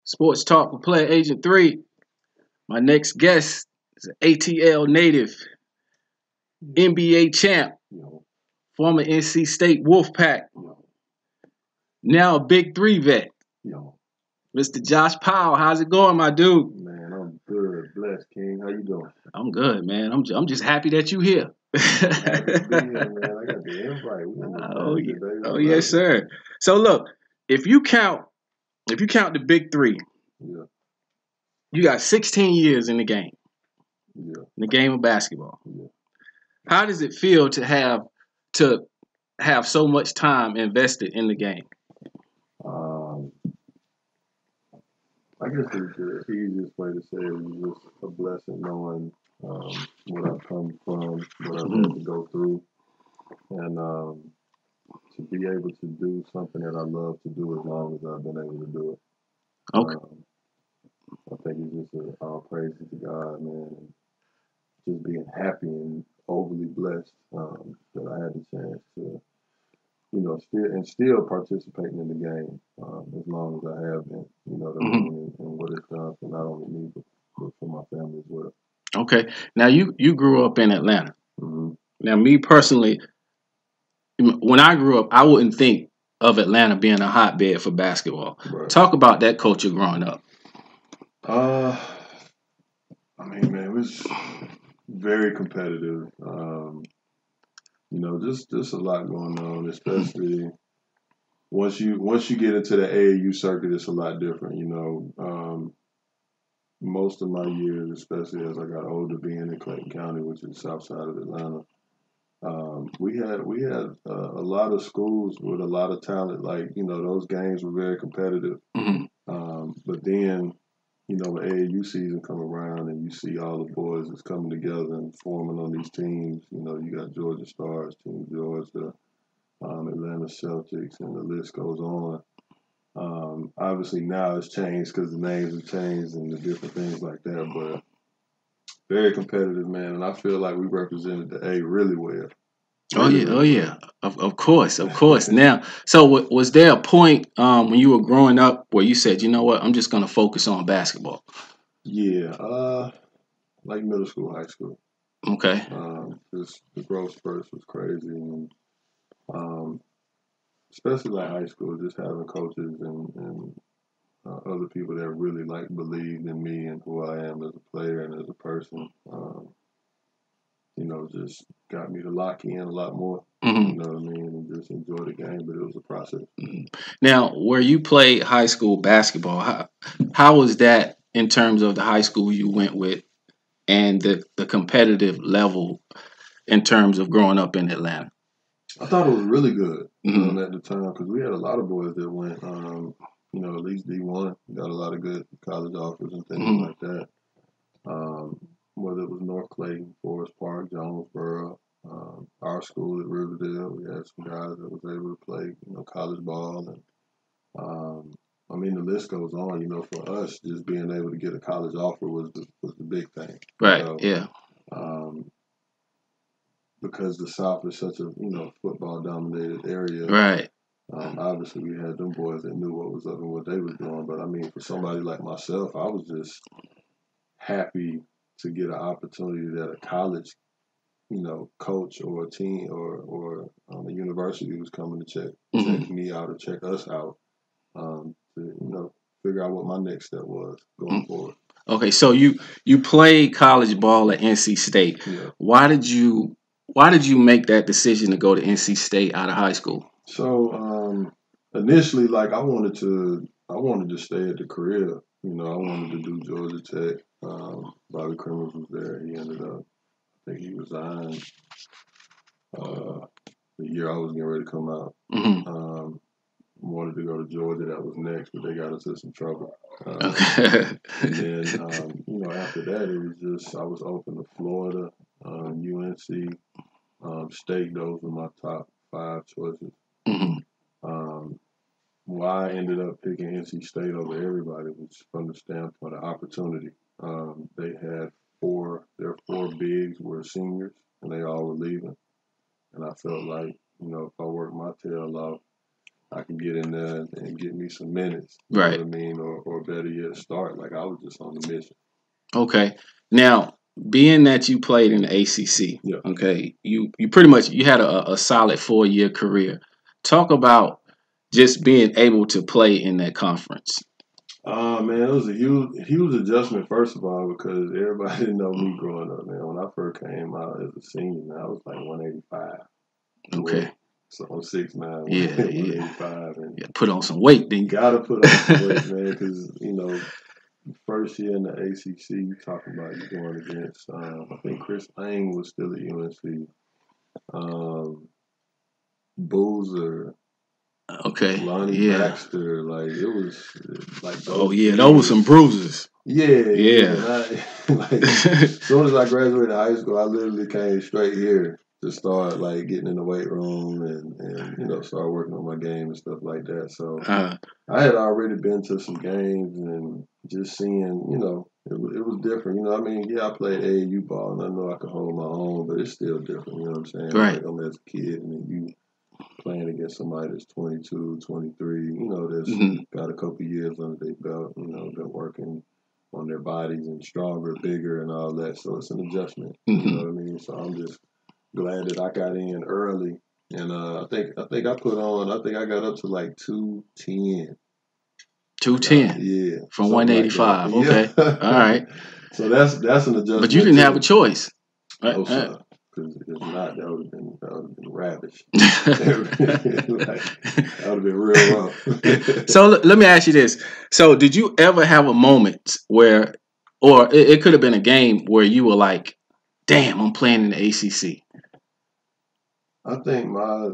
Sports Talk with Player Agent 3. My next guest is an ATL native, NBA champ, former NC State Wolfpack, now a Big Three vet. Mr. Josh Powell, how's it going, my dude? Man, I'm good. Blessed, King. How you doing? I'm good, man. I'm just happy that you're here. Happy to be here, man. I got the invite. We in the Oh, thing yeah. today. Oh, We yes, ready. sir. So look, if you count the Big Three, Yeah, you got 16 years in yeah, the game of basketball. yeah. How does it feel to have so much time invested in the game? Um, I guess the easiest way to say it is just a blessing knowing what I've come from, what I've had to Mhm. go through, and to be able to do something that I love to do as long as I've been able to do it. Okay. I think it's just all praise to God, man. And just being happy and overly blessed that I had the chance to still participating in the game as long as I have been. You know what I Mhm. mean, and what it's done for not only me but for my family as well. Okay. Now you grew up in Atlanta. Hmm. Now me personally, when I grew up, I wouldn't think of Atlanta being a hotbed for basketball. Right. Talk about that culture growing up. Uh, I mean, man, it was very competitive. Just a lot going on, especially once you get into the AAU circuit, it's a lot different. Most of my years, especially as I got older, being in Clayton County, which is the south side of Atlanta. We had a lot of schools with a lot of talent. Like those games were very competitive. Mhm. But then when AAU season come around and you see all the boys that's coming together and forming on these teams. You got Georgia Stars, Team Georgia, Atlanta Celtics, and the list goes on. Obviously now it's changed because the names have changed and the different things like that. But very competitive, man, and I feel like we represented the A really well. Oh Really, yeah, oh really yeah. well. Of course, of course. Now, so was there a point when you were growing up where you said, you know what, I'm just going to focus on basketball? Yeah, like middle school, high school. Okay. Just the growth spurts was crazy, and um, especially like high school, just having coaches and other people that really like believed in me and who I am as a player and as a person. Just got me to lock in a lot more. You Hmm. know what I mean, and just enjoy the game. But it was a process. Now, where you played high school basketball, how was that in terms of the high school you went with and the competitive level in terms of growing up in Atlanta? I thought it was really good, Hmm. at the time because we had a lot of boys that went, at least D1, got a lot of good college offers and things Hmm. like that. Um, whether it was North Clayton, Forest Park, Jonesboro, our school at Riverdale, we had some guys that was able to play, college ball, and I mean the list goes on. For us, just being able to get a college offer was the big thing. Right. Yeah. Um, because the South is such a football dominated area. Right. Obviously, we had them boys that knew what was up and what they was doing. But I mean, for somebody like myself, I was just happy to get an opportunity that a college, coach or a team or a university was coming to check Hmm. me out or check us out to figure out what my next step was going forward. Okay, so you played college ball at NC State. Yeah. Why did you make that decision to go to NC State out of high school? So initially, like I wanted to stay at the career. I wanted to do Georgia Tech. Bobby Crimmins was there. He ended up, I think he resigned uh, the year I was getting ready to come out. Hmm. Um, Wanted to go to Georgia. That was next, but they got us in some trouble. Okay. And then, after that, it was just I was open to Florida, UNC, State. Those were my top five choices. Hmm. Um, why I ended up picking NC State over everybody was from the standpoint of opportunity. They had their four bigs were seniors, and they all were leaving. And I felt like, if I worked my tail off, I can get in there and get me some minutes. You know what I mean? Or better yet, start. Like I was just on the mission. Okay. Now, being that you played in the ACC, Yeah. okay, you pretty much you had a solid 4-year career. Talk about just being able to play in that conference. Man, it was a huge adjustment, first of all, because everybody didn't know me growing up, man. When I first came out as a senior, man, I was like 185. Okay. So I'm 6'9", Yeah, 185. And yeah, put on some weight, then. Gotta put on some weight, man, because, you know, first year in the ACC, you talking about you going against, I think Chris Lang was still at UNC. Boozer. Okay. Lonnie Baxter, like it was like those. Oh yeah, those were some bruises. Yeah. And as soon as I graduated high school, I literally came straight here to start like getting in the weight room and you know start working on my game and stuff like that. So I had already been to some games and just seeing, you know, it was different. You know, I mean, yeah, I played AAU ball and I know I could hold my own, but it's still different. You know what I'm saying? Right. Like I'm as a kid and then you playing against somebody that's 22, 23, you know, that's got a couple years under their belt, you know, been working on their bodies and stronger, bigger, and all that. So it's an adjustment. You know what I mean? So I'm just glad that I got in early, and I think I got up to like 210. 210. Yeah. From 185. Like okay. Yeah. All right. So that's an adjustment. But you didn't have a choice. No, sir. Because if not, that would have been ravish. That would have been real rough. So let me ask you this. So did you ever have a moment where, or it could have been a game where you were like, damn, I'm playing in the ACC? I think my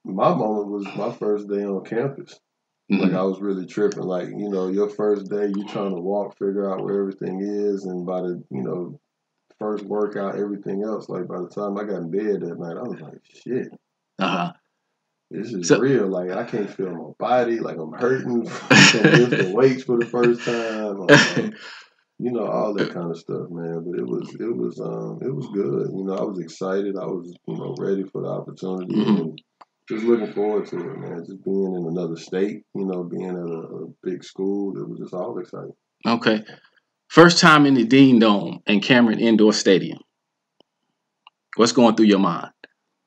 moment was my first day on campus. Like I was really tripping. Like, you know, your first day, you trying to walk, figure out where everything is, and by the, you know, first workout, everything else. Like by the time I got in bed that night, I was like, shit. This is real. Like I can't feel my body. Like I'm hurting from lifting weights for the first time. You know, all that kind of stuff, man. But it was good. You know, I was excited. I was, you know, ready for the opportunity and just looking forward to it, man. Just being in another state, you know, being at a big school, it was just all exciting. Okay. First time in the Dean Dome and Cameron Indoor Stadium. What's going through your mind?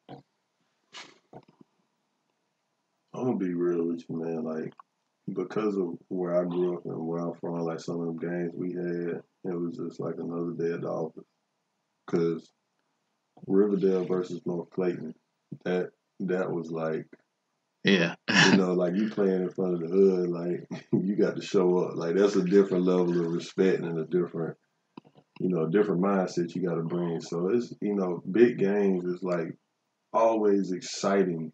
I'm gonna be real with you, man. Like, because of where I grew up and where I'm from, like some of them games we had, it was just like another day at the office. Because Riverdale versus North Clayton, that was like, yeah, you know, like you playing in front of the hood, like you got to show up. Like that's a different level of respect and a different, you know, different mindset you got to bring. So it's, you know, big games is like always exciting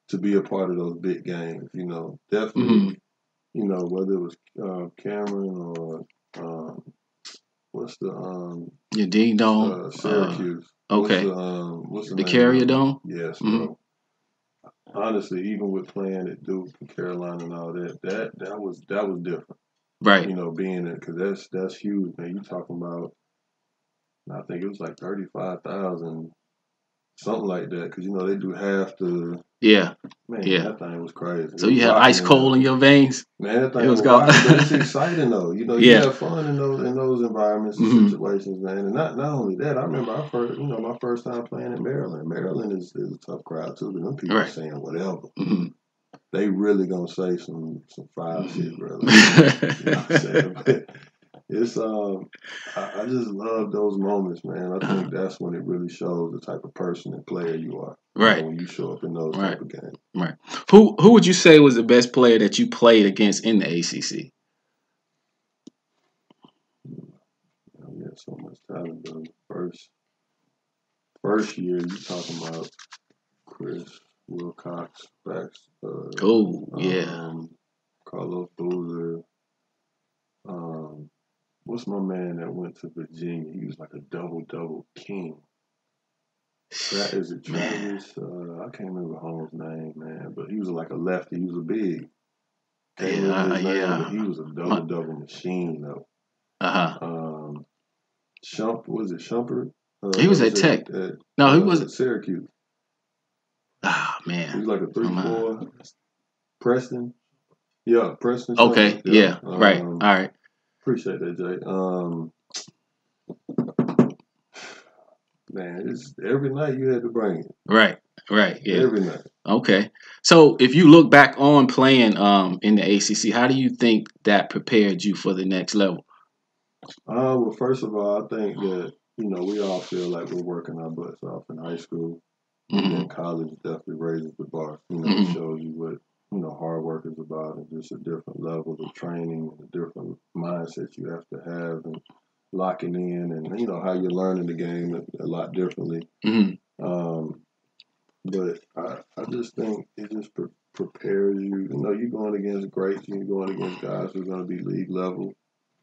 to be a part of those big games. You know, definitely. You know, whether it was Cameron or what's the your Dean Dome, Syracuse. Okay. What's the The name Carrier Dome? Yes, bro. Honestly, even with playing at Duke and Carolina and all that, that was different. Right. You know, being there because that's huge, man. You talking about? I think it was like 35,000, something like that. Because you know they do half the. Yeah. Man, yeah. That thing was crazy. So you have ice cold in your veins. Man, that thing was rocking, but it's exciting though. You know, you have fun in those environments and situations, man. And not only that, I remember my first time playing in Maryland. Maryland is a tough crowd too, but them people saying whatever. They really gonna say some foul shit, bro. Like, you know what I'm saying? But it's I just love those moments, man. I think that's when it really shows the type of person and player you are. Right. You know, when you show up in those type of games. Right. Who would you say was the best player that you played against in the ACC? We had so much talent. The first year, you talking about Chris Wilcox, Carlos Boozer. What's my man that went to Virginia? He was like a double king. Is it Travis? I can't remember Holmes' name, man, but he was like a lefty. He was a big. Can't remember his name, but he was a double machine though. Was it Shumpert? He was at Tech. No, he was at Syracuse. Ah, man. He was like a 3-4. Preston. Yeah, Preston. Okay, Yeah. yeah, right. All right. Appreciate that, Jay. Man, it's every night you had to bring it. Right, yeah. Every night. Okay. So if you look back on playing in the ACC, how do you think that prepared you for the next level? Well, first of all, I think that we all feel like we're working our butts off in high school, and then college definitely raises the bar. It shows you what hard work is about, and just a different level of training, and a different mindset you have to have, and locking in, and how you're learning the game a lot differently. But I just think it just prepares you. You're going against greats, and you're going against guys who are going to be league level,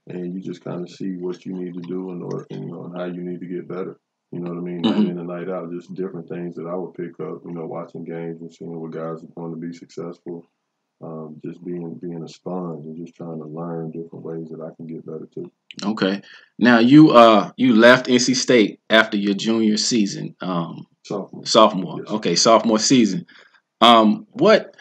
and you just kind of see what you need to do in order, and how you need to get better. You know what I mean? Night in and night out, just different things that I would pick up. Watching games and seeing what guys are going to be successful. Just being a sponge and just trying to learn different ways that I can get better too. Okay. Now you left NC State after your junior season. Sophomore. Yes. Okay, sophomore season. What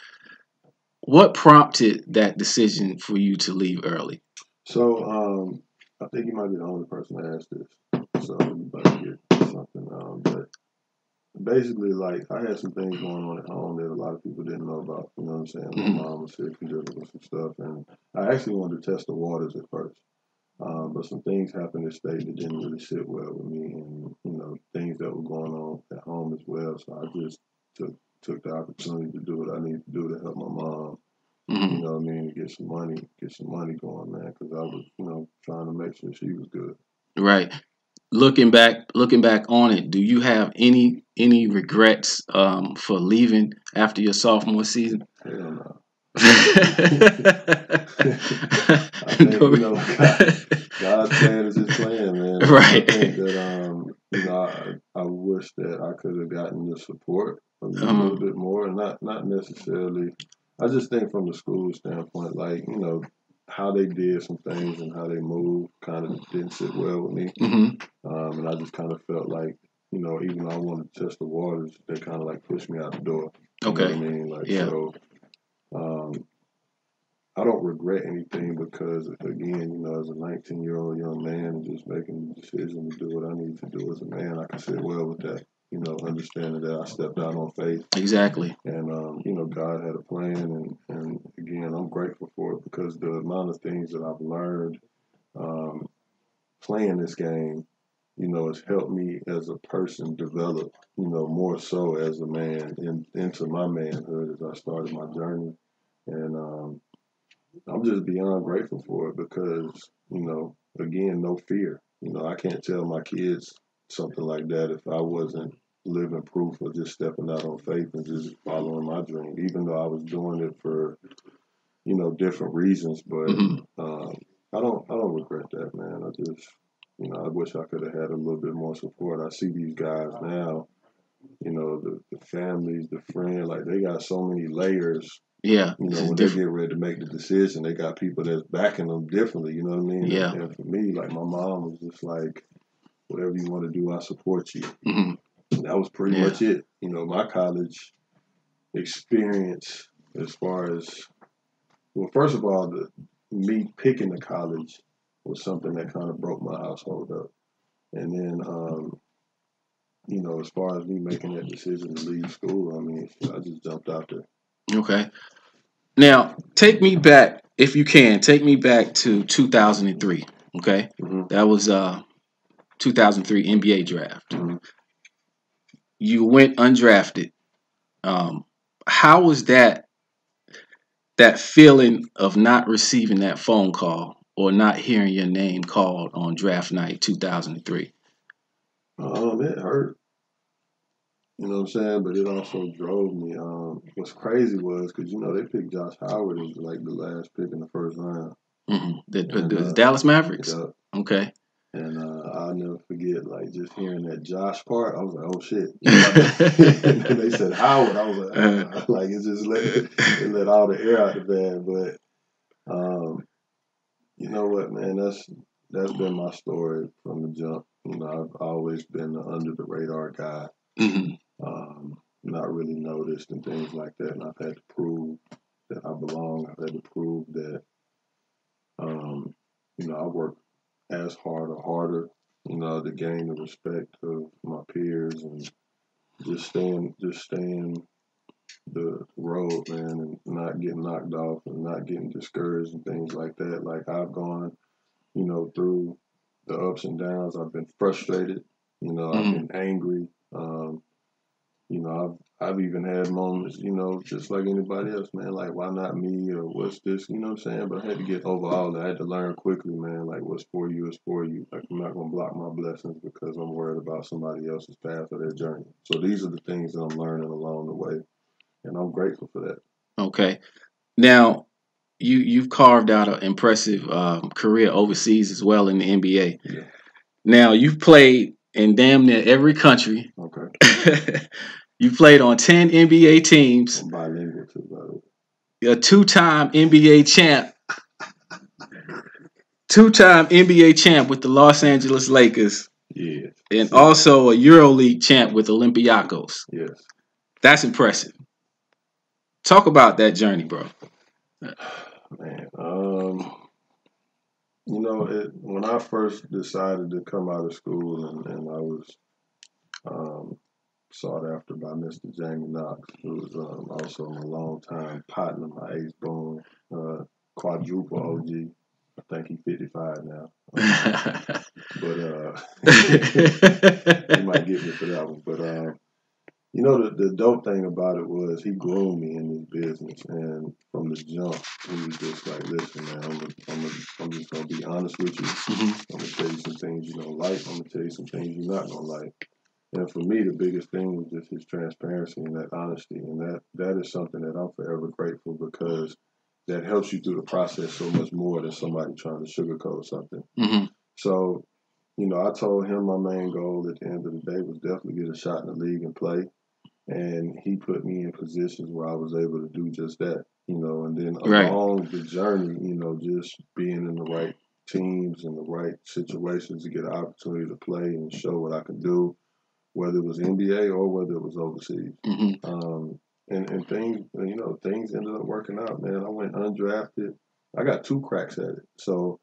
prompted that decision for you to leave early? So I think you might be the only person to ask this. So you better get something. But basically, like, I had some things going on at home that a lot of people didn't know about. You know what I'm saying? My mom was sick and dealing with some stuff, and I actually wanted to test the waters at first. But some things happened at state that didn't really sit well with me, and things that were going on at home as well. So I just took the opportunity to do what I needed to do to help my mom. You know what I mean? To get some money going, man, because I was trying to make sure she was good. Right. Looking back on it, do you have any regrets for leaving after your sophomore season? Hell no. I think God's plan is His plan, man. Right. I think that I wish that I could have gotten the support a little bit more, and not necessarily. I just think from the school standpoint, like how they did some things and how they moved kind of didn't sit well with me, and I just kind of felt like even though I wanted to test the waters, they kind of like pushed me out the door. You know what I mean? Like, yeah. So. I don't regret anything because, again, as a 19-year-old young man, just making the decision to do what I need to do as a man, I can sit well with that. Understanding that I stepped out on faith. Exactly. And God had a plan, and again, I'm grateful for it because the amount of things that I've learned playing this game, has helped me as a person develop, more so as a man into my manhood as I started my journey. And I'm just beyond grateful for it because, again, no fear. I can't tell my kids something like that if I wasn't living proof of just stepping out on faith and just following my dream, even though I was doing it for, different reasons. But I don't regret that, man. I just, I wish I could have had a little bit more support. I see these guys now, the families, the friends, like they got so many layers. Yeah. When they get ready to make the decision, they got people that's backing them differently. You know what I mean? Yeah. And for me, like my mom was just like, whatever you want to do, I support you. That was pretty much it. My college experience as far as, well, first of all, me picking the college was something that kind of broke my household up. And then, as far as me making that decision to leave school, I mean, I just jumped out there. Okay. Now, take me back, if you can, take me back to 2003, okay? That was 2003 NBA draft. You went undrafted. How was that feeling of not receiving that phone call or not hearing your name called on draft night 2003? It hurt. You know what I'm saying? But it also drove me. What's crazy was because they picked Josh Howard as like the last pick in the first round. The Dallas Mavericks. Yeah. Okay. And I'll never forget like just hearing that Josh part. I was like, oh shit. And then they said Howard. I was like, like it just let all the air out the bag. But you know what, man? That's been my story from the jump. I've always been the under the radar guy. Not really noticed and things like that, and I've had to prove that I belong. I've had to prove that, I work as hard or harder, to gain the respect of my peers and just staying the road, man, and not getting knocked off and not getting discouraged and things like that. Like I've gone, through the ups and downs. I've been frustrated. I've been angry. I've even had moments, just like anybody else, man. Like, why not me? Or what's this? You know what I'm saying? But I had to get over all that. I had to learn quickly, man. Like, what's for you is for you. Like, I'm not gonna block my blessings because I'm worried about somebody else's path or their journey. So these are the things that I'm learning along the way, and I'm grateful for that. Okay. Now, you've carved out an impressive career overseas as well in the NBA. Yeah. Now, you've played in damn near every country. Okay. You played on 10 NBA teams. I'm bilingual too, by the way. A two-time NBA champ. Two-time NBA champ with the Los Angeles Lakers. Yeah. And also a EuroLeague champ with Olympiacos. Yes. That's impressive. Talk about that journey, bro. Man, when I first decided to come out of school and I was sought after by Mr. Jamie Knox, who was also my longtime partner, my ace boom, quadruple OG. I think he's 55 now. But he might get me for that one. But the dope thing about it was he groomed me in this business, and from the jump, he was just like, "Listen, man, I'm just gonna be honest with you. Mm-hmm. I'm gonna tell you some things you don't like. I'm gonna tell you some things you're not gonna like." And for me, the biggest thing was just his transparency and that honesty, and that is something that I'm forever grateful because that helps you through the process so much more than somebody trying to sugarcoat something. Mm-hmm. So, I told him my main goal at the end of the day was definitely get a shot in the league and play. And he put me in positions where I was able to do just that, and then along the journey, just being in the right teams and the right situations to get an opportunity to play and show what I could do, whether it was NBA or whether it was overseas. Mm-hmm. And things ended up working out, man. I went undrafted. I got 2 cracks at it. So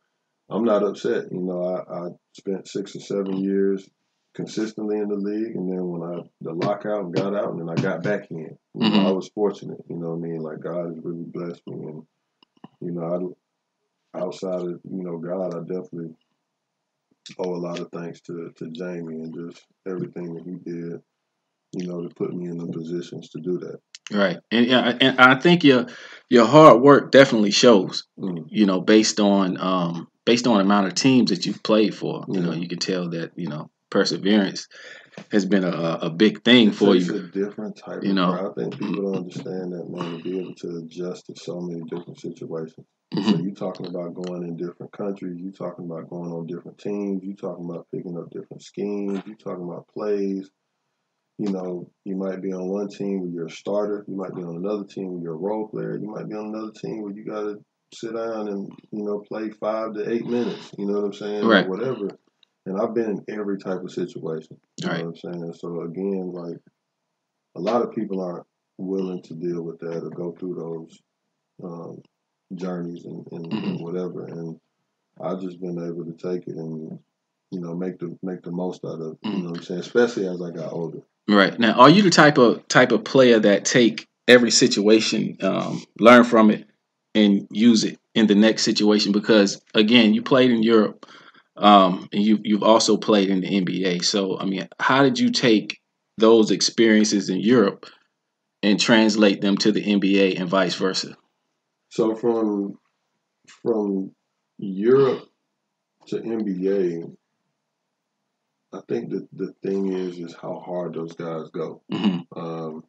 I'm not upset. I spent 6 or 7 years consistently in the league, and then when the lockout got out, and then I got back in. I was fortunate. You know what I mean? Like God has really blessed me, and outside of God, I definitely owe a lot of thanks to Jamie and just everything that he did. To put me in the positions to do that. Right, and I think your hard work definitely shows. Based on the amount of teams that you've played for. You can tell that perseverance has been a big thing for you. It's a different type of crowd. I think people don't understand that, man, to be able to adjust to so many different situations. Mm-hmm. So you're talking about going in different countries. You're talking about going on different teams. You're talking about picking up different schemes. You're talking about plays. You might be on one team where you're a starter. You might be on another team where you're a role player. You might be on another team where you got to sit down and, play 5 to 8 minutes. You know what I'm saying? Right. Or whatever. And I've been in every type of situation. You right. know what I'm saying? So, again, like, a lot of people aren't willing to deal with that or go through those journeys and whatever. And I've just been able to take it and, make the most out of it. You know what I'm saying? Especially as I got older. Right. Now, are you the type of player that take every situation, learn from it, and use it in the next situation? Because again, you played in Europe, and you've also played in the NBA. So, I mean, how did you take those experiences in Europe and translate them to the NBA and vice versa? So from Europe to NBA, I think that the thing is how hard those guys go. Mm-hmm.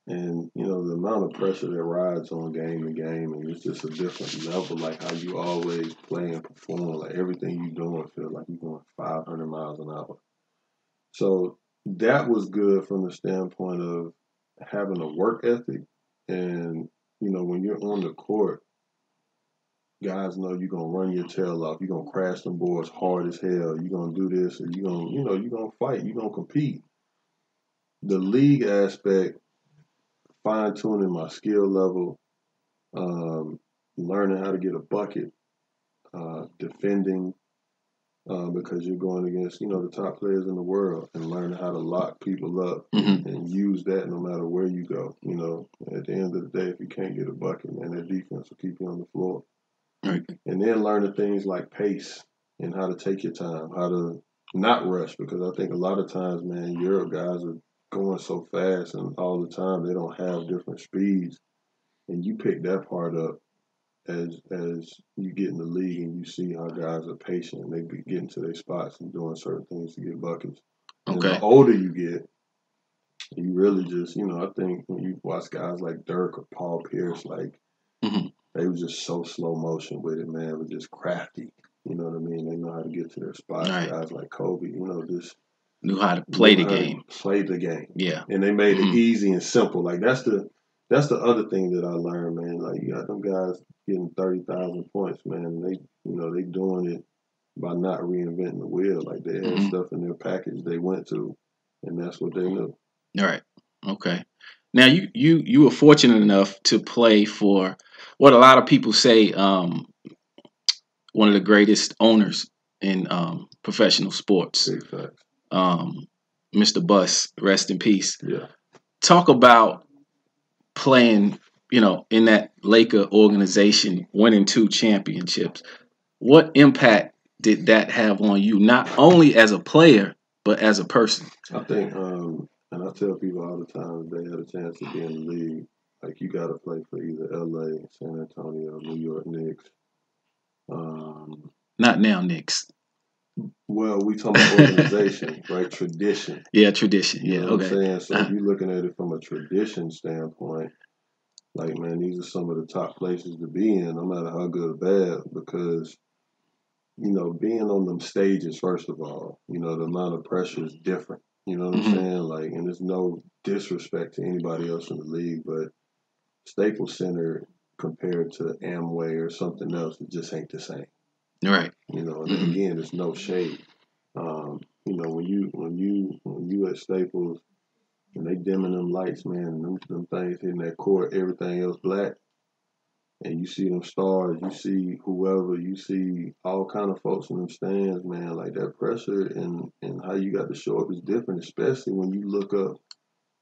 And, the amount of pressure that rides on game to game, and it's just a different level, like how you always play and perform, like everything you're doing feels like you're going 500 miles an hour. So that was good from the standpoint of having a work ethic. And, when you're on the court, guys know you're going to run your tail off. You're going to crash them boards hard as hell. You're going to do this, or you're going to fight. You're going to compete. The league aspect fine tuning my skill level, learning how to get a bucket, defending, because you're going against, the top players in the world, and learning how to lock people up and use that no matter where you go. At the end of the day, if you can't get a bucket, man, that defense will keep you on the floor. Right. And then learning things like pace and how to take your time, how to not rush, because I think a lot of times, man, Europe guys are going so fast and all the time they don't have different speeds. And you pick that part up as you get in the league and you see how guys are patient and they get into their spots and doing certain things to get buckets. And the older you get, you really just, I think when you watch guys like Dirk or Paul Pierce, like they were just so slow motion with it, man, but just crafty. You know what I mean? They know how to get to their spots. Right. Guys like Kobe, just knew how to play the game. Play the game. Yeah. And they made it easy and simple. Like that's the other thing that I learned, man. Like you got them guys getting 30,000 points, man. They they doing it by not reinventing the wheel. Like they had stuff in their package they went to, and that's what they knew. All right. Okay. Now you were fortunate enough to play for what a lot of people say one of the greatest owners in professional sports. Big facts. Mr. Buss, rest in peace. Yeah. Talk about playing, in that Laker organization, winning 2 championships. What impact did that have on you, not only as a player, but as a person? I think, and I tell people all the time, if they had a chance to be in the league, like you got to play for either LA, San Antonio, New York Knicks. Not now, Knicks. Well, we talking about organization, right? Tradition. Yeah, tradition. You Yeah, know what I'm saying? So if you're looking at it from a tradition standpoint, like, man, these are some of the top places to be in, no matter how good or bad, because, being on them stages, first of all, the amount of pressure is different. You know what I'm saying? Like, and there's no disrespect to anybody else in the league, but Staples Center compared to Amway or something else, it just ain't the same. Right. And again, there's no shade. When you at Staples and they dimming them lights, man, them things hitting that court, everything else black, and you see them stars, you see whoever, you see all kind of folks in them stands, man, like that pressure and how you got to show up is different, especially when you look up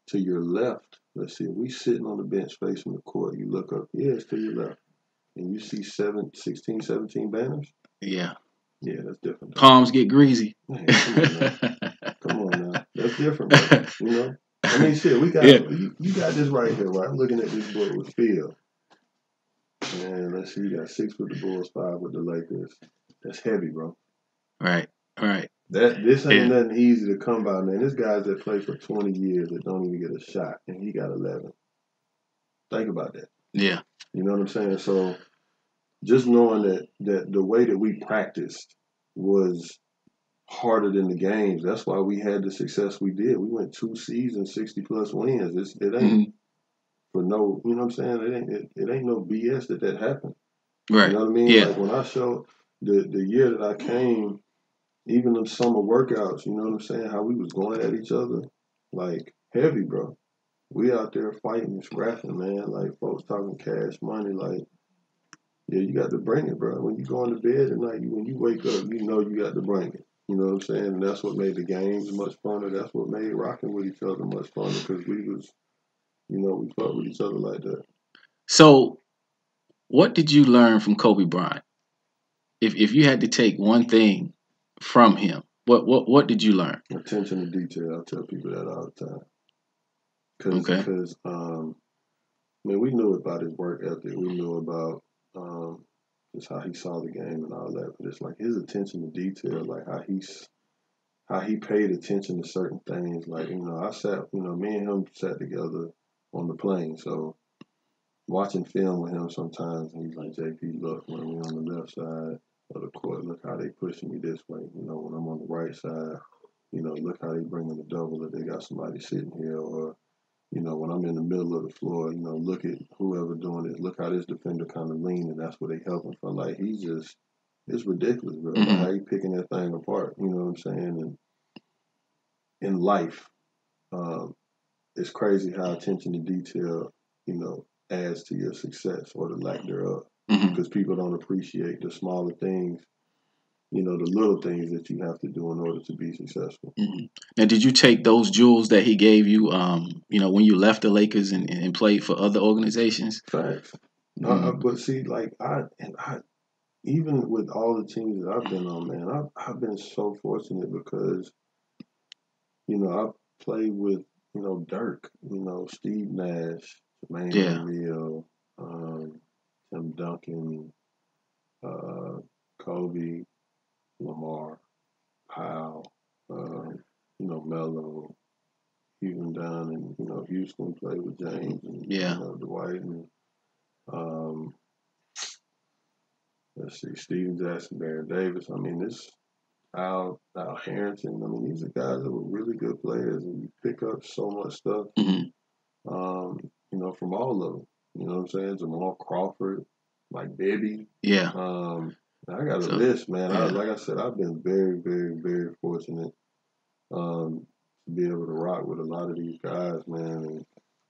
to your left. Let's see, if we sitting on the bench facing the court, you look up, it's to your left, and you see 16, 17 banners. Yeah. Yeah, that's different. Palms get greasy. Man, come on now. That's different, bro. I mean, shit, we got you got this right here, right? I'm looking at this book with Phil. Man, let's see, you got 6 with the Bulls, 5 with the Lakers. That's heavy, bro. Right. This ain't nothing easy to come by, man. This guy's that played for 20 years that don't even get a shot, and he got 11. Think about that. Yeah. You know what I'm saying? So just knowing that the way that we practiced was harder than the games. That's why we had the success we did. We went 2 seasons, 60+ wins. It ain't for no, you know what I'm saying? It ain't no BS that happened. Right. You know what I mean? Yeah. Like when I showed the year that I came, even them summer workouts, you know what I'm saying? How we was going at each other, like heavy, bro. We out there fighting and scrapping, man. Like folks talking cash money, like, yeah, you got to bring it, bro. When you go into bed at night, when you wake up, you know you got to bring it. You know what I'm saying? And that's what made the games much funner. That's what made rocking with each other much funner because we was, we fought with each other like that. So, what did you learn from Kobe Bryant? If you had to take one thing from him, what did you learn? Attention to detail. I tell people that all the time. Because we knew about his work ethic. We knew about just how he saw the game and all that. But it's like his attention to detail, like how he paid attention to certain things. Like, I sat, me and him sat together on the plane. So watching film with him sometimes, and he's like, JP, look, when we're on the left side of the court, look how they pushing me this way. When I'm on the right side, look how they bringing the double if they got somebody sitting here. Or, when I'm in the middle of the floor, look at whoever doing it. Look how this defender kind of leaning. That's where they helping from. Like, it's ridiculous, bro. Like how he picking that thing apart. You know what I'm saying? And in life, it's crazy how attention to detail, adds to your success or the lack thereof. Because people don't appreciate the smaller things, the little things that you have to do in order to be successful. Now, did you take those jewels that he gave you, when you left the Lakers and played for other organizations? Facts. But see, like I even with all the teams that I've been on, man, I've been so fortunate because, I've played with, Dirk, Steve Nash, Jermaine Yeah. O'Neal, Tim Duncan, Kobe, Lamar, Powell, Melo, even down in, Houston, played with James and, Dwight and, let's see, Steven Jackson, Baron Davis. I mean, this Al Harrington. I mean, these are guys that were really good players, and you pick up so much stuff, from all of them. You know what I'm saying? Jamal Crawford, like Bibby. Yeah. I got a list, man. Yeah. Like I said, I've been very, very, very fortunate to be able to rock with a lot of these guys, man, and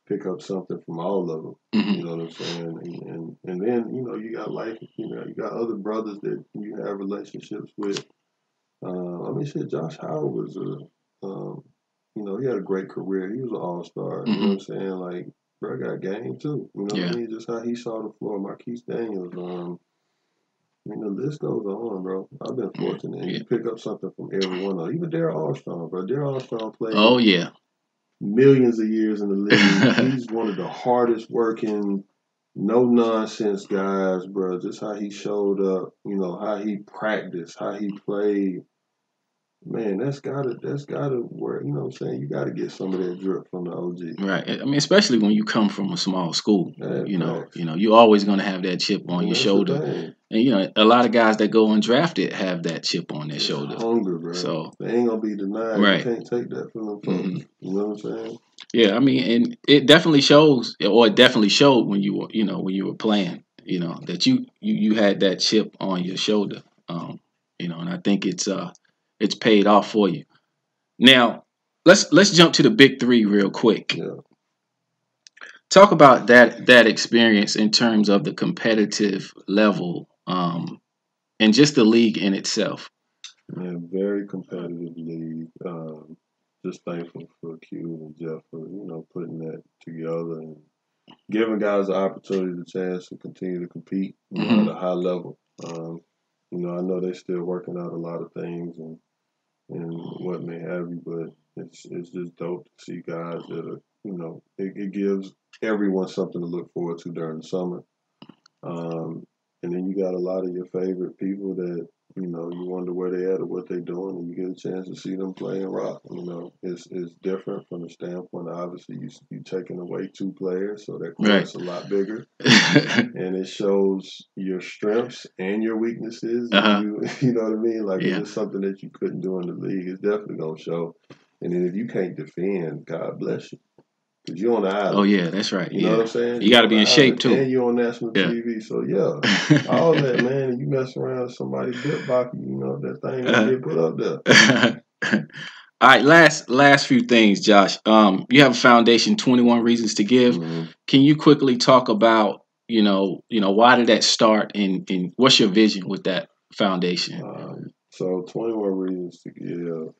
pick up something from all of them. You know what I'm saying? And then, you got you got other brothers that you have relationships with. I mean, shit, Josh Howard was he had a great career. He was an all-star. You know what I'm saying? Like, bro got game too. You know what I mean? Just how he saw the floor. Marquise Daniels. I mean, the list goes on, bro. I've been fortunate. And you pick up something from every one of them. Even Darryl Armstrong, bro. Darryl Armstrong played millions of years in the league. He's one of the hardest working, no nonsense guys, bro. Just how he showed up, how he practiced, how he played. Man, that's gotta work. You know what I'm saying? You gotta get some of that drip from the OG. Right. I mean, especially when you come from a small school. Facts. You're always gonna have that chip on your shoulder. And a lot of guys that go undrafted have that chip on their shoulder. Hunger, bro. So they ain't gonna be denied. Right. You can't take that from them folks. You know what I'm saying? Yeah, I mean, and it definitely shows, or it definitely showed when you were playing, that you had that chip on your shoulder. And I think it's paid off for you. Now, let's jump to the big three real quick. Yeah. Talk about that experience in terms of the competitive level, and just the league in itself. Yeah, very competitive league. Just thankful for Q and Jeff for putting that together and giving guys the opportunity, the chance to continue to compete at a high level. I know they're still working out a lot of things and what may have you, but it's just dope to see guys that are it gives everyone something to look forward to during the summer. And then you got a lot of your favorite people that you wonder where they at or what they're doing, and you get a chance to see them play and rock. It's different from the standpoint. Obviously, you taking away two players, so that court's a lot bigger, and it shows your strengths and your weaknesses. You know what I mean? Like if it's something that you couldn't do in the league, it's definitely gonna show. And then if you can't defend, God bless you. Because you're on the island. Oh, yeah, that's right. You know what I'm saying? You got to be in shape, too. And you're on national TV. So, all that, man. And you mess around with somebody dip bopping, that thing going to get put up there. All right, last few things, Josh. You have a foundation, 21 Reasons to Give. Can you quickly talk about, why did that start and what's your vision with that foundation? So 21 Reasons to Give.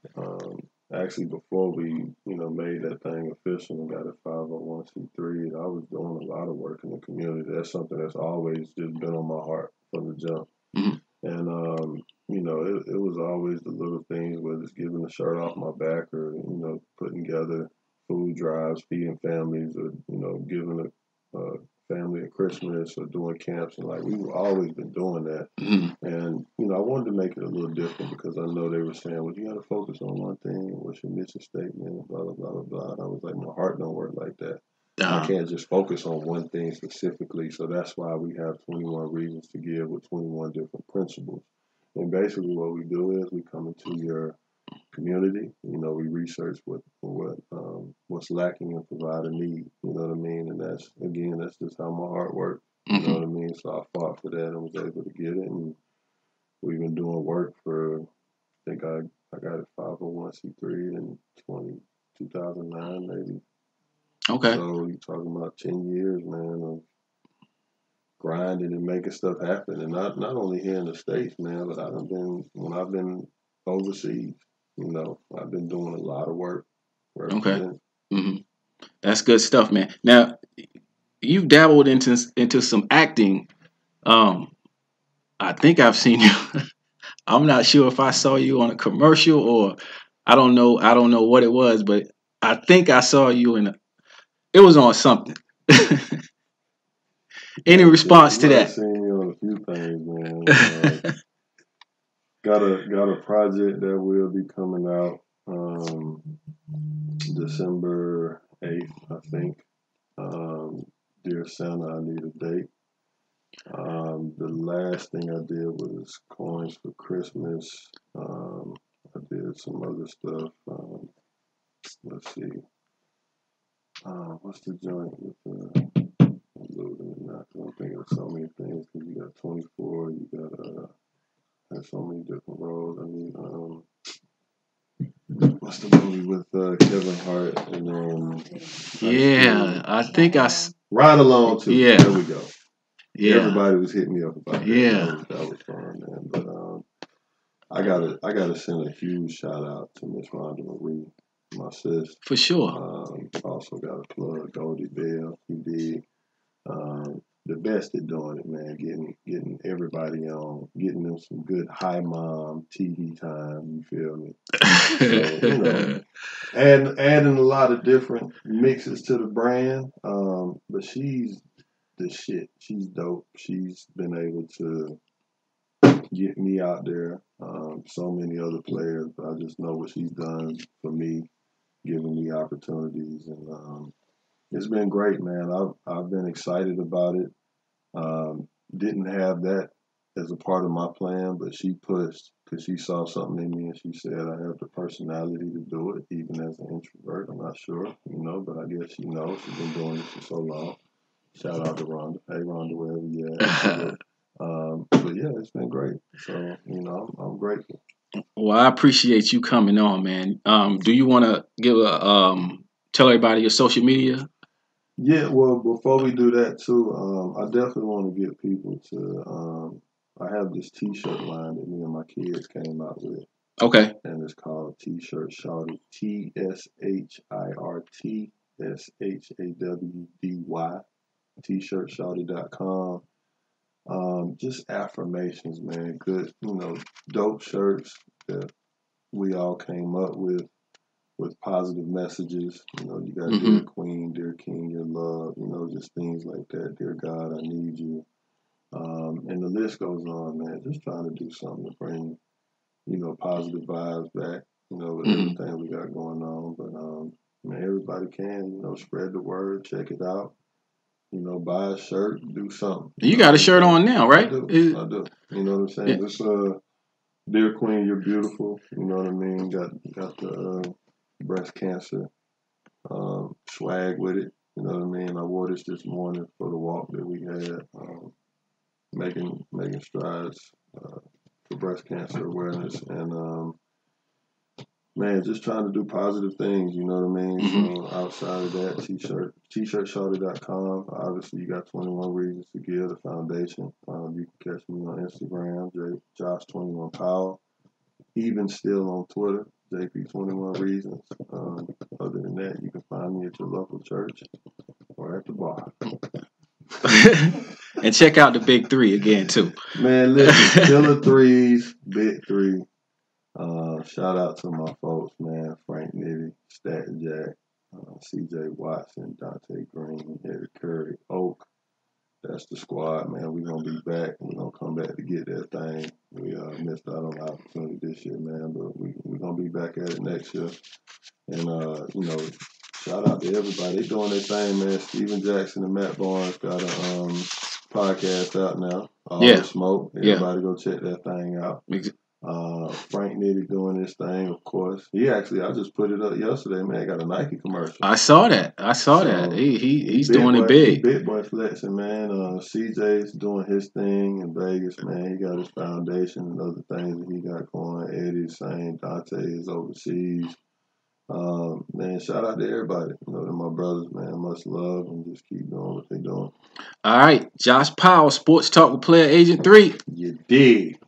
Actually, before we, made that thing official and got a 501c3, I was doing a lot of work in the community. That's something that's always just been on my heart from the jump. And, it was always the little things, whether it's giving the shirt off my back or, putting together food drives, feeding families, or, giving a family at Christmas or doing camps. And, we've always been doing that. And, I wanted to make it a little different because I know they were saying, well, you got to focus on one thing. What's your mission statement? Blah, blah, blah, blah, blah. And I was like, my heart don't work like that. I can't just focus on one thing specifically. So that's why we have 21 Reasons to Give with 21 different principles. And basically what we do is we come into your community. We research what's lacking and provide a need. You know what I mean? And that's just how my heart works. You know what I mean? So I fought for that and was able to get it. And we've been doing work for, I think I got a 501c3 in 2009 maybe. Okay. So you're talking about 10 years, man, of grinding and making stuff happen, and not only here in the States, man, but when I've been overseas, I've been doing a lot of work Okay. representing. Hmm. That's good stuff, man. Now you've dabbled into some acting. Um, I think I've seen you. I'm not sure if I saw you on a commercial or I don't know. I don't know what it was, but I think I saw you in a. It was on something. Any response to Might have that? seen you on a few things, man. Got a project that will be coming out December 8th, I think. Dear Santa, I need a date. The last thing I did was coins for Christmas. I did some other stuff. Let's see. What's the joint with loading and not? I'm thinking of so many things because you got 24, you got there's so many different roles. I mean, what's the movie with Kevin Hart and Yeah, I think Ride Along too. Yeah, There we go. yeah, Everybody was hitting me up about that. yeah. That was fun, man. But I gotta send a huge shout out to Miss Rhonda Marie, my sis. For sure. Also got a plug Goldie Bell. He did the best at doing it, man. Getting everybody on, getting them some good high mom TV time. You feel me? So adding a lot of different mixes to the brand. But she's the shit. She's dope. She's been able to get me out there. So many other players, but I just know what she's done for me, giving me opportunities, and it's been great, man. I've been excited about it. Didn't have that as a part of my plan, but she pushed because she saw something in me, and she said I have the personality to do it, even as an introvert. I'm not sure, but I guess she knows. She's been doing this for so long. Shout out to Rhonda. Hey, Rhonda, wherever you're at. But yeah, it's been great. So, I'm grateful. Well, I appreciate you coming on, man. Do you want to tell everybody your social media? Yeah, well, before we do that too, I definitely want to get people to. I have this T-shirt line that me and my kids came out with, Okay. and it's called T-shirt Shawty. TSHIRTSHAWDY. T-shirtshawty.com. Just affirmations, man. Good, dope shirts that we all came up with positive messages. You got Dear Queen, Dear King, Your Love, just things like that. Dear God, I need you. And the list goes on, man. Just trying to do something to bring, positive vibes back, with everything we got going on. But, man, everybody can, spread the word, check it out. Buy a shirt, do something. You got a shirt on now, right? I do. You know what I'm saying? Just Dear Queen, you're beautiful. You know what I mean? Got the breast cancer swag with it. You know what I mean? I wore this morning for the walk that we had, making strides for breast cancer awareness, and man, just trying to do positive things. You know what I mean? So outside of that, t-shirtshawty.com. Obviously, you got 21 Reasons to Give, the foundation. You can catch me on Instagram, Josh21 Powell. Even still on Twitter, JP21 Reasons. Other than that, you can find me at your local church or at the bar. And check out the Big Three again, too. Man, listen, Killer Threes, Big Three. Shout out to my folks, man. Frank Nitty, Stat Jack, CJ Watson, Dante Green, Eddie Curry, Oak. That's the squad, man. We're going to be back. We're going to come back to get that thing. We missed out on the opportunity this year, man, but we're going to be back at it next year. And, shout out to everybody. They doing their thing, man. Steven Jackson and Matt Barnes got a podcast out now. All the Smoke. Everybody go check that thing out. Frank Nitty doing his thing, of course. I just put it up yesterday, man. Got a Nike commercial. I saw that. That. He's doing it big. Big boy flexing, man. CJ's doing his thing in Vegas, man. He got his foundation and other things that he got going. Eddie's saying Dante is overseas. Man, shout out to everybody. You know, they're my brothers, man. Much love, and just keep doing what they're doing. All right, Josh Powell, Sports Talk with Player Agent 3. You dig.